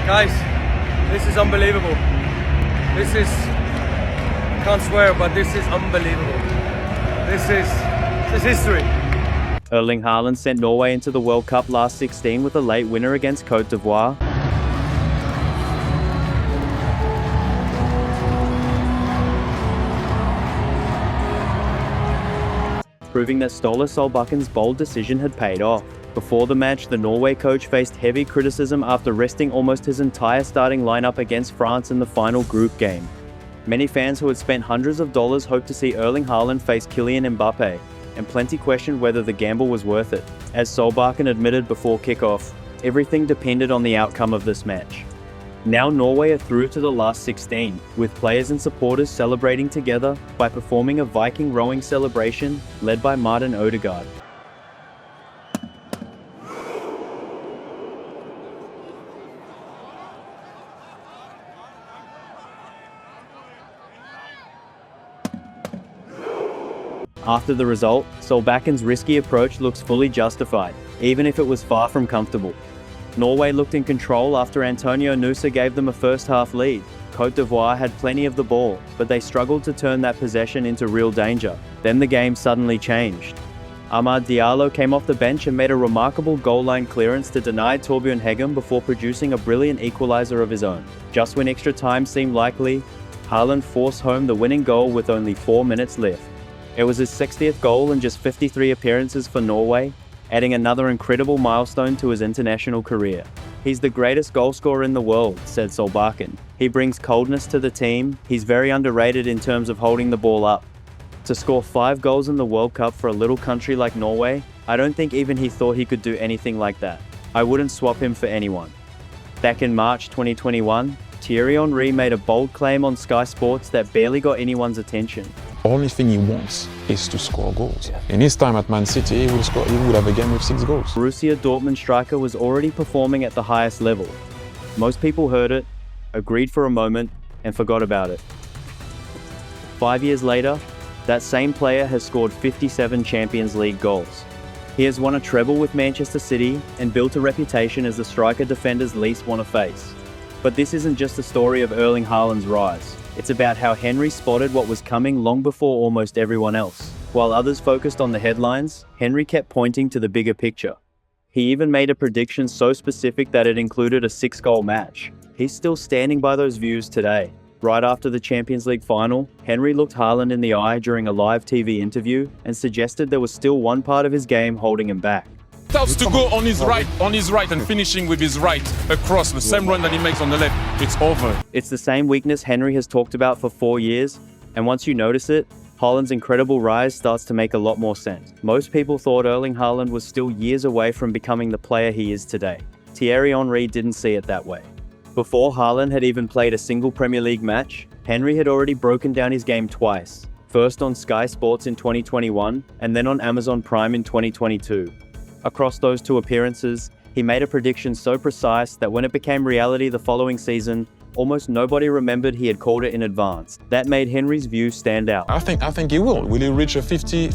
Guys, this is unbelievable. This is, I can't swear, but this is unbelievable. This is history. Erling Haaland sent Norway into the World Cup last 16 with a late winner against Côte d'Ivoire. Proving that Ståle Solbakkens bold decision had paid off. Before the match, the Norway coach faced heavy criticism after resting almost his entire starting lineup against France in the final group game. Many fans who had spent hundreds of dollars hoped to see Erling Haaland face Kylian Mbappe, and plenty questioned whether the gamble was worth it. As Solbakken admitted before kickoff, everything depended on the outcome of this match. Now Norway are through to the last 16, with players and supporters celebrating together by performing a Viking rowing celebration led by Martin Odegaard. After the result, Solbakken's risky approach looks fully justified, even if it was far from comfortable. Norway looked in control after Antonio Nusa gave them a first-half lead. Côte d'Ivoire had plenty of the ball, but they struggled to turn that possession into real danger. Then the game suddenly changed. Amad Diallo came off the bench and made a remarkable goal-line clearance to deny Torbjørn Hegem before producing a brilliant equalizer of his own. Just when extra time seemed likely, Haaland forced home the winning goal with only 4 minutes left. It was his 60th goal in just 53 appearances for Norway, adding another incredible milestone to his international career. He's the greatest goalscorer in the world, said Solbakken. He brings coldness to the team. He's very underrated in terms of holding the ball up. To score 5 goals in the World Cup for a little country like Norway, I don't think even he thought he could do anything like that. I wouldn't swap him for anyone. Back in March 2021, Thierry Henry made a bold claim on Sky Sports that barely got anyone's attention. Only thing he wants is to score goals. In his time at Man City, he would have a game with 6 goals. Borussia Dortmund striker was already performing at the highest level. Most people heard it, agreed for a moment, and forgot about it. 5 years later, that same player has scored 57 Champions League goals. He has won a treble with Manchester City and built a reputation as the striker defenders least want to face. But this isn't just a story of Erling Haaland's rise. It's about how Henry spotted what was coming long before almost everyone else. While others focused on the headlines, Henry kept pointing to the bigger picture. He even made a prediction so specific that it included a 6-goal match. He's still standing by those views today. Right after the Champions League final, Henry looked Haaland in the eye during a live TV interview and suggested there was still one part of his game holding him back. Starts to go on his right and finishing with his right across the same run that he makes on the left. It's over. It's the same weakness Henry has talked about for 4 years, and once you notice it, Haaland's incredible rise starts to make a lot more sense. Most people thought Erling Haaland was still years away from becoming the player he is today. Thierry Henry didn't see it that way. Before Haaland had even played a single Premier League match, Henry had already broken down his game twice. First on Sky Sports in 2021, and then on Amazon Prime in 2022. Across those 2 appearances, he made a prediction so precise that when it became reality the following season, almost nobody remembered he had called it in advance. That made Henry's view stand out. I think he will. Will he reach a 50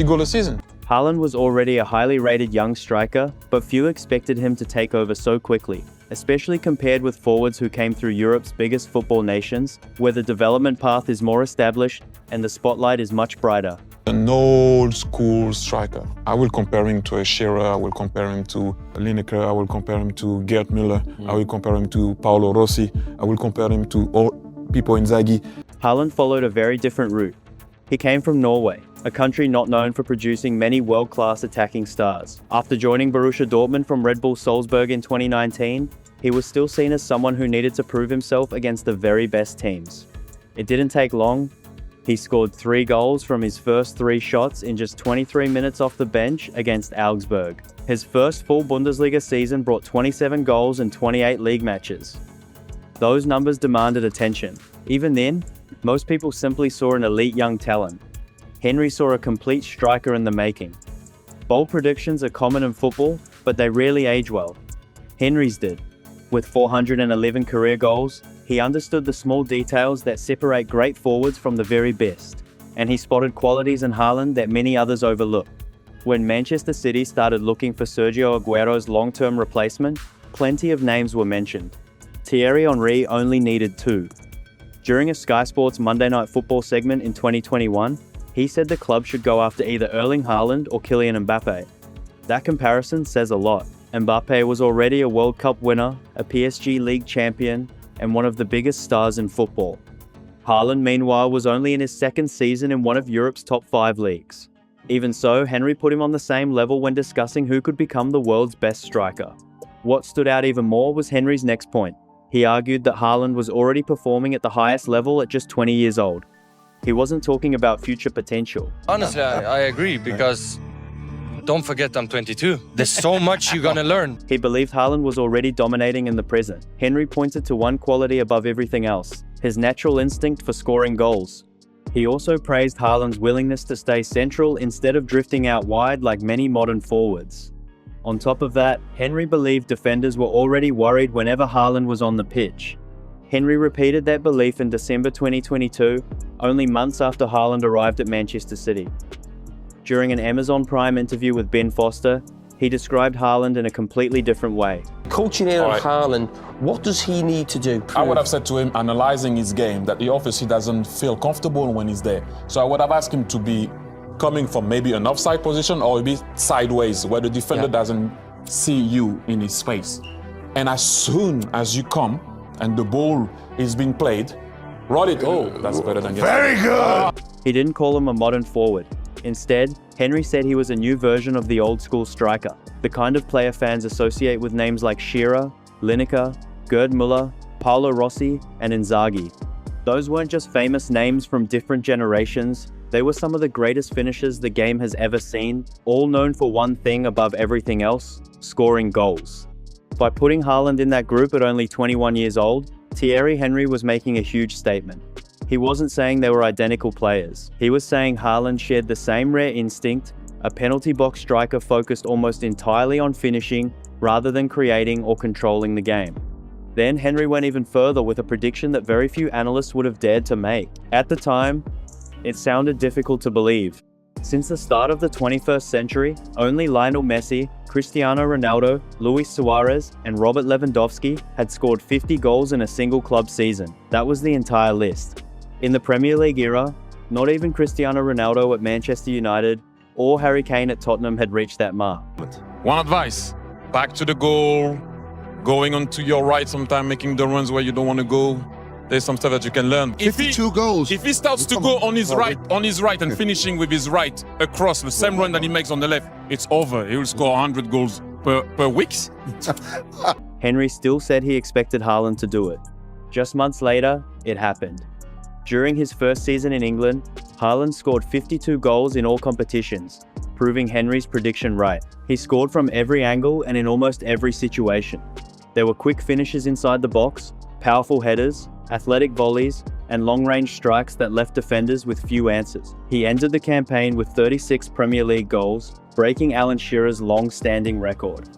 goal a season? Haaland was already a highly rated young striker, but few expected him to take over so quickly, especially compared with forwards who came through Europe's biggest football nations, where the development path is more established and the spotlight is much brighter. An old school striker. I will compare him to a Shearer, I will compare him to Lineker, I will compare him to Gerd Müller, I will compare him to Paolo Rossi, I will compare him to all Pippo Inzaghi. Haaland followed a very different route. He came from Norway, a country not known for producing many world-class attacking stars. After joining Borussia Dortmund from Red Bull Salzburg in 2019, he was still seen as someone who needed to prove himself against the very best teams. It didn't take long. He scored 3 goals from his first 3 shots in just 23 minutes off the bench against Augsburg. His first full Bundesliga season brought 27 goals in 28 league matches. Those numbers demanded attention. Even then, most people simply saw an elite young talent. Henry saw a complete striker in the making. Bold predictions are common in football, but they rarely age well. Henry's did. With 411 career goals, he understood the small details that separate great forwards from the very best, and he spotted qualities in Haaland that many others overlooked. When Manchester City started looking for Sergio Aguero's long-term replacement, Plenty of names were mentioned. Thierry Henry only needed 2. During a Sky Sports Monday Night Football segment in 2021, he said the club should go after either Erling Haaland or Kylian Mbappe. That comparison says a lot. Mbappe was already a World Cup winner, a PSG League champion, and one of the biggest stars in football. Haaland, meanwhile, was only in his second season in one of Europe's top 5 leagues. Even so, Henry put him on the same level when discussing who could become the world's best striker. What stood out even more was Henry's next point. He argued that Haaland was already performing at the highest level at just 20 years old. He wasn't talking about future potential. Honestly, I agree, because don't forget I'm 22. There's so much you're gonna learn. He believed Haaland was already dominating in the present. Henry pointed to one quality above everything else: his natural instinct for scoring goals. He also praised Haaland's willingness to stay central instead of drifting out wide like many modern forwards. On top of that, Henry believed defenders were already worried whenever Haaland was on the pitch. Henry repeated that belief in December 2022, only months after Haaland arrived at Manchester City. During an Amazon Prime interview with Ben Foster, he described Haaland in a completely different way. Coaching Erling Haaland, what does he need to do? I would have said to him, analyzing his game, that he obviously doesn't feel comfortable when he's there. So I would have asked him to be coming from maybe an offside position or maybe sideways, where the defender doesn't see you in his space. And as soon as you come and the ball is being played, rod it. Oh, that's better than Very good! He didn't call him a modern forward. Instead, Henry said he was a new version of the old-school striker, the kind of player fans associate with names like Shearer, Lineker, Gerd Müller, Paolo Rossi, and Inzaghi. Those weren't just famous names from different generations, they were some of the greatest finishers the game has ever seen, all known for one thing above everything else: scoring goals. By putting Haaland in that group at only 21 years old, Thierry Henry was making a huge statement. He wasn't saying they were identical players. He was saying Haaland shared the same rare instinct, a penalty box striker focused almost entirely on finishing rather than creating or controlling the game. Then Henry went even further with a prediction that very few analysts would have dared to make. At the time, it sounded difficult to believe. Since the start of the 21st century, only Lionel Messi, Cristiano Ronaldo, Luis Suarez, and Robert Lewandowski had scored 50 goals in a single club season. That was the entire list. In the Premier League era, not even Cristiano Ronaldo at Manchester United or Harry Kane at Tottenham had reached that mark. One advice: back to the goal, going on to your right, sometimes making the runs where you don't want to go. There's some stuff that you can learn. 52 goals. If he starts to go on his right and finishing with his right across the same run that he makes on the left, it's over. He will score 100 goals per week. Henry still said he expected Haaland to do it. Just months later, it happened. During his first season in England, Haaland scored 52 goals in all competitions, proving Henry's prediction right. He scored from every angle and in almost every situation. There were quick finishes inside the box, powerful headers, athletic volleys, and long-range strikes that left defenders with few answers. He ended the campaign with 36 Premier League goals, breaking Alan Shearer's long-standing record.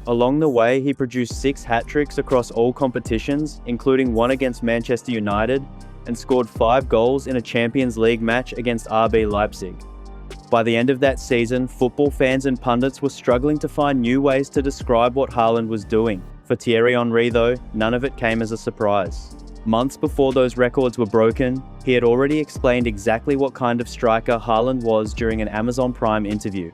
Along the way, he produced 6 hat-tricks across all competitions, including one against Manchester United, and scored 5 goals in a Champions League match against RB Leipzig. By the end of that season, football fans and pundits were struggling to find new ways to describe what Haaland was doing. For Thierry Henry, though, none of it came as a surprise. Months before those records were broken, he had already explained exactly what kind of striker Haaland was during an Amazon Prime interview.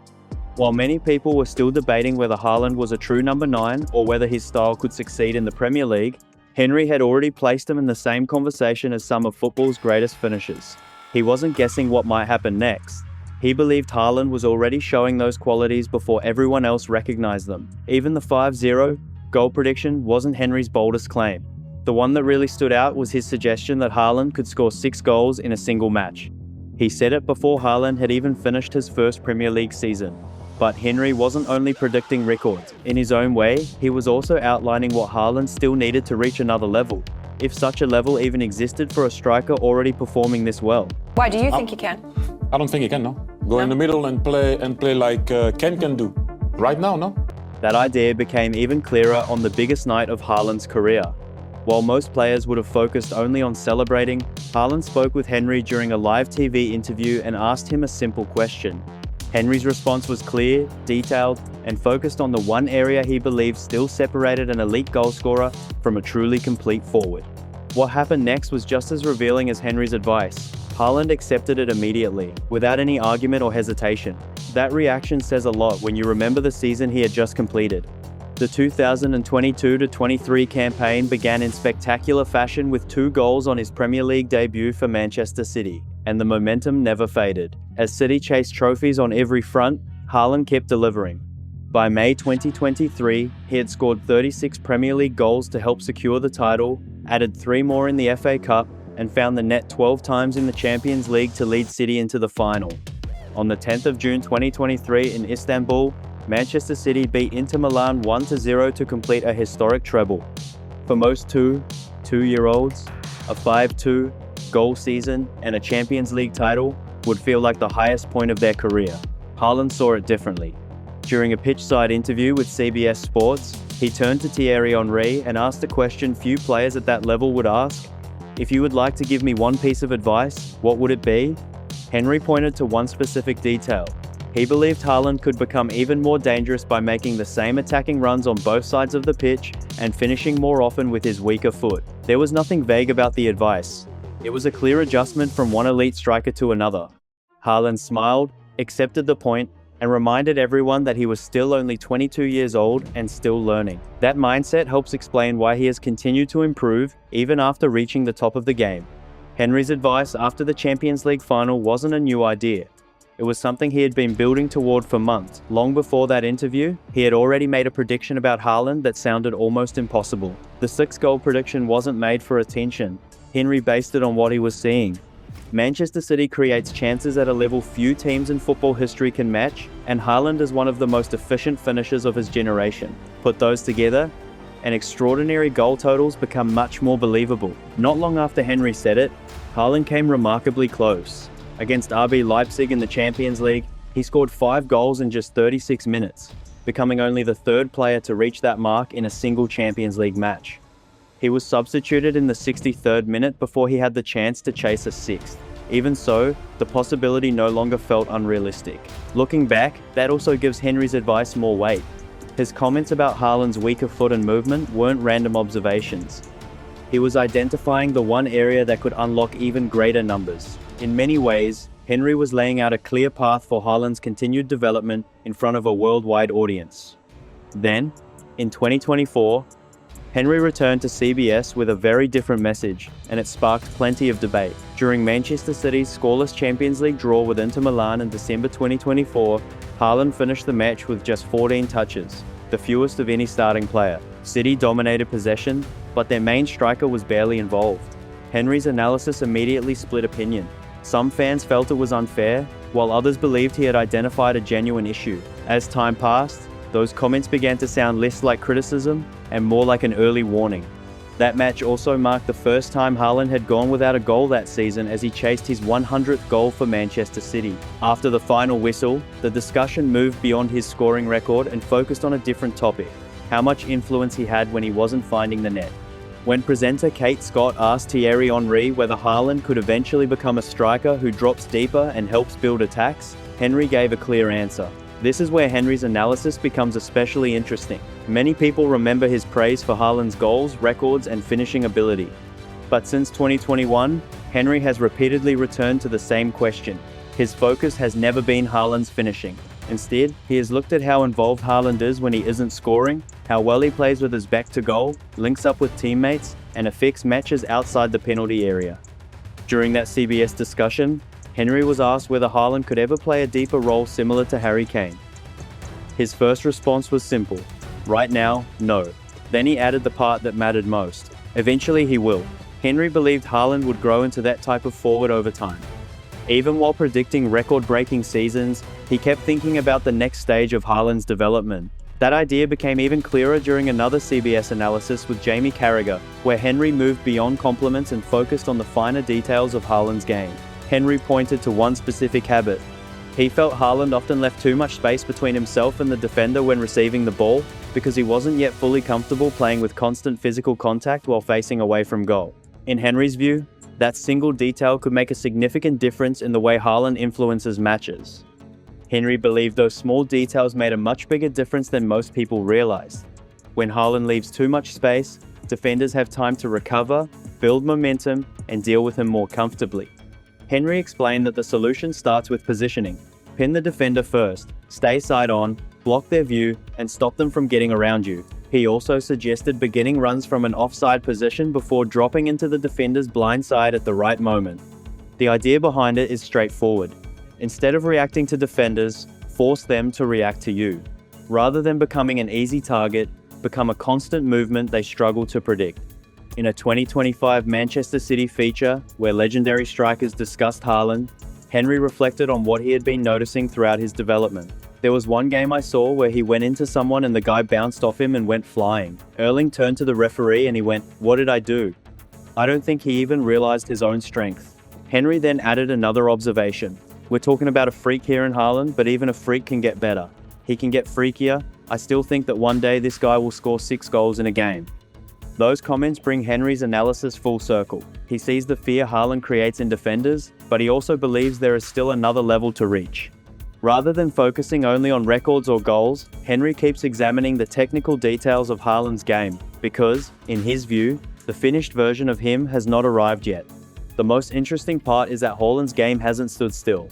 While many people were still debating whether Haaland was a true number 9 or whether his style could succeed in the Premier League, Henry had already placed him in the same conversation as some of football's greatest finishers. He wasn't guessing what might happen next. He believed Haaland was already showing those qualities before everyone else recognized them. Even the 5-0 goal prediction wasn't Henry's boldest claim. The one that really stood out was his suggestion that Haaland could score 6 goals in a single match. He said it before Haaland had even finished his first Premier League season. But Henry wasn't only predicting records. In his own way, he was also outlining what Haaland still needed to reach another level, if such a level even existed for a striker already performing this well. Why do you think he can? I don't think he can, no. Go in the middle and play like Ken can do. Right now, no. That idea became even clearer on the biggest night of Haaland's career. While most players would have focused only on celebrating, Haaland spoke with Henry during a live TV interview and asked him a simple question. Henry's response was clear, detailed, and focused on the one area he believed still separated an elite goalscorer from a truly complete forward. What happened next was just as revealing as Henry's advice. Haaland accepted it immediately, without any argument or hesitation. That reaction says a lot when you remember the season he had just completed. The 2022-23 campaign began in spectacular fashion with 2 goals on his Premier League debut for Manchester City, and the momentum never faded. As City chased trophies on every front, Haaland kept delivering. By May 2023, he had scored 36 Premier League goals to help secure the title, added 3 more in the FA Cup, and found the net 12 times in the Champions League to lead City into the final. On the 10th of June 2023 in Istanbul, Manchester City beat Inter Milan 1-0 to complete a historic treble. For most two-year-olds, a 5-2 goal season and a Champions League title would feel like the highest point of their career. Haaland saw it differently. During a pitchside interview with CBS Sports, he turned to Thierry Henry and asked a question few players at that level would ask. "If you would like to give me one piece of advice, what would it be?" Henry pointed to one specific detail. He believed Haaland could become even more dangerous by making the same attacking runs on both sides of the pitch and finishing more often with his weaker foot. There was nothing vague about the advice. It was a clear adjustment from one elite striker to another. Haaland smiled, accepted the point, and reminded everyone that he was still only 22 years old and still learning. That mindset helps explain why he has continued to improve even after reaching the top of the game. Henry's advice after the Champions League final wasn't a new idea. It was something he had been building toward for months. Long before that interview, he had already made a prediction about Haaland that sounded almost impossible. The 6-goal prediction wasn't made for attention. Henry based it on what he was seeing. Manchester City creates chances at a level few teams in football history can match, and Haaland is one of the most efficient finishers of his generation. Put those together, and extraordinary goal totals become much more believable. Not long after Henry said it, Haaland came remarkably close. Against RB Leipzig in the Champions League, he scored 5 goals in just 36 minutes, becoming only the 3rd player to reach that mark in a single Champions League match. He was substituted in the 63rd minute before he had the chance to chase a 6th. Even so, the possibility no longer felt unrealistic. Looking back, that also gives Henry's advice more weight. His comments about Haaland's weaker foot and movement weren't random observations. He was identifying the one area that could unlock even greater numbers. In many ways, Henry was laying out a clear path for Haaland's continued development in front of a worldwide audience. Then, in 2024, Henry returned to CBS with a very different message, and it sparked plenty of debate. During Manchester City's scoreless Champions League draw with Inter Milan in December 2024, Haaland finished the match with just 14 touches, the fewest of any starting player. City dominated possession, but their main striker was barely involved. Henry's analysis immediately split opinion. Some fans felt it was unfair, while others believed he had identified a genuine issue. As time passed, those comments began to sound less like criticism and more like an early warning. That match also marked the first time Haaland had gone without a goal that season as he chased his 100th goal for Manchester City. After the final whistle, the discussion moved beyond his scoring record and focused on a different topic: how much influence he had when he wasn't finding the net. When presenter Kate Scott asked Thierry Henry whether Haaland could eventually become a striker who drops deeper and helps build attacks, Henry gave a clear answer. This is where Henry's analysis becomes especially interesting. Many people remember his praise for Haaland's goals, records, and finishing ability. But since 2021, Henry has repeatedly returned to the same question. His focus has never been Haaland's finishing. Instead, he has looked at how involved Haaland is when he isn't scoring, how well he plays with his back to goal, links up with teammates, and affects matches outside the penalty area. During that CBS discussion, Henry was asked whether Haaland could ever play a deeper role similar to Harry Kane. His first response was simple: right now, no. Then he added the part that mattered most: eventually he will. Henry believed Haaland would grow into that type of forward over time. Even while predicting record-breaking seasons, he kept thinking about the next stage of Haaland's development. That idea became even clearer during another CBS analysis with Jamie Carragher, where Henry moved beyond compliments and focused on the finer details of Haaland's game. Henry pointed to one specific habit. He felt Haaland often left too much space between himself and the defender when receiving the ball, because he wasn't yet fully comfortable playing with constant physical contact while facing away from goal. In Henry's view, that single detail could make a significant difference in the way Haaland influences matches. Henry believed those small details made a much bigger difference than most people realized. When Haaland leaves too much space, defenders have time to recover, build momentum, and deal with him more comfortably. Henry explained that the solution starts with positioning. Pin the defender first, stay side on, block their view, and stop them from getting around you. He also suggested beginning runs from an offside position before dropping into the defender's blind side at the right moment. The idea behind it is straightforward. Instead of reacting to defenders, force them to react to you. Rather than becoming an easy target, become a constant movement they struggle to predict. In a 2025 Manchester City feature, where legendary strikers discussed Haaland, Henry reflected on what he had been noticing throughout his development. There was one game I saw where he went into someone and the guy bounced off him and went flying. Erling turned to the referee and he went, "What did I do?" I don't think he even realized his own strength. Henry then added another observation. We're talking about a freak here in Haaland, but even a freak can get better. He can get freakier. I still think that one day this guy will score 6 goals in a game. Those comments bring Henry's analysis full circle. He sees the fear Haaland creates in defenders, but he also believes there is still another level to reach. Rather than focusing only on records or goals, Henry keeps examining the technical details of Haaland's game, because, in his view, the finished version of him has not arrived yet. The most interesting part is that Haaland's game hasn't stood still.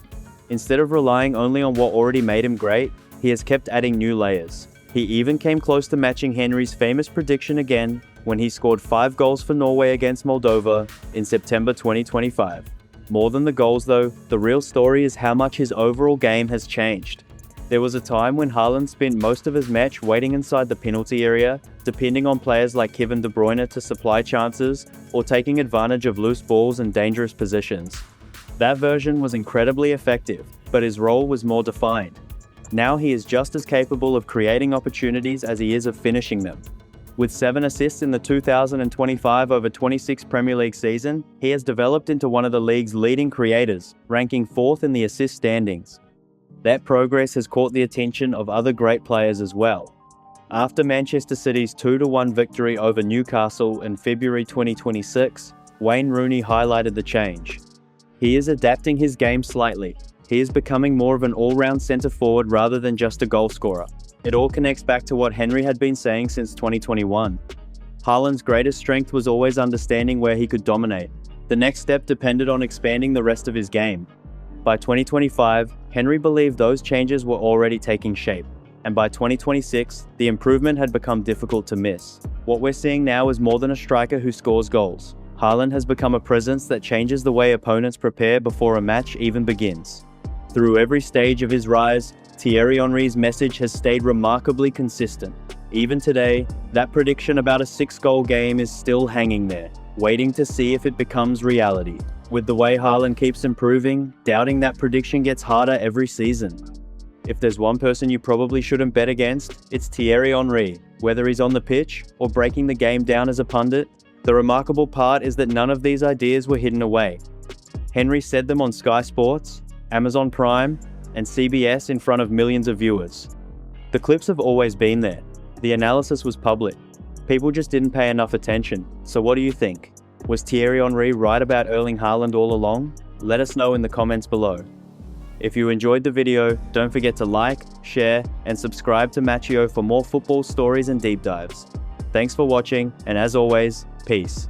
Instead of relying only on what already made him great, he has kept adding new layers. He even came close to matching Henry's famous prediction again when he scored 5 goals for Norway against Moldova in September 2025. More than the goals though, the real story is how much his overall game has changed. There was a time when Haaland spent most of his match waiting inside the penalty area, depending on players like Kevin De Bruyne to supply chances, or taking advantage of loose balls in dangerous positions. That version was incredibly effective, but his role was more defined. Now he is just as capable of creating opportunities as he is of finishing them. With 7 assists in the 2025-26 Premier League season, he has developed into one of the league's leading creators, ranking 4th in the assist standings. That progress has caught the attention of other great players as well. After Manchester City's 2-1 victory over Newcastle in February 2026, Wayne Rooney highlighted the change. He is adapting his game slightly. He is becoming more of an all-round centre-forward rather than just a goal scorer. It all connects back to what Henry had been saying since 2021. Haaland's greatest strength was always understanding where he could dominate. The next step depended on expanding the rest of his game. By 2025, Henry believed those changes were already taking shape, and by 2026, the improvement had become difficult to miss. What we're seeing now is more than a striker who scores goals. Haaland has become a presence that changes the way opponents prepare before a match even begins. Through every stage of his rise, Thierry Henry's message has stayed remarkably consistent. Even today, that prediction about a 6-goal game is still hanging there, waiting to see if it becomes reality. With the way Haaland keeps improving, doubting that prediction gets harder every season. If there's one person you probably shouldn't bet against, it's Thierry Henry. Whether he's on the pitch or breaking the game down as a pundit, the remarkable part is that none of these ideas were hidden away. Henry said them on Sky Sports, Amazon Prime, and CBS in front of millions of viewers. The clips have always been there. The analysis was public. People just didn't pay enough attention. So what do you think? Was Thierry Henry right about Erling Haaland all along? Let us know in the comments below. If you enjoyed the video, don't forget to like, share, and subscribe to Matchio for more football stories and deep dives. Thanks for watching, and as always, peace.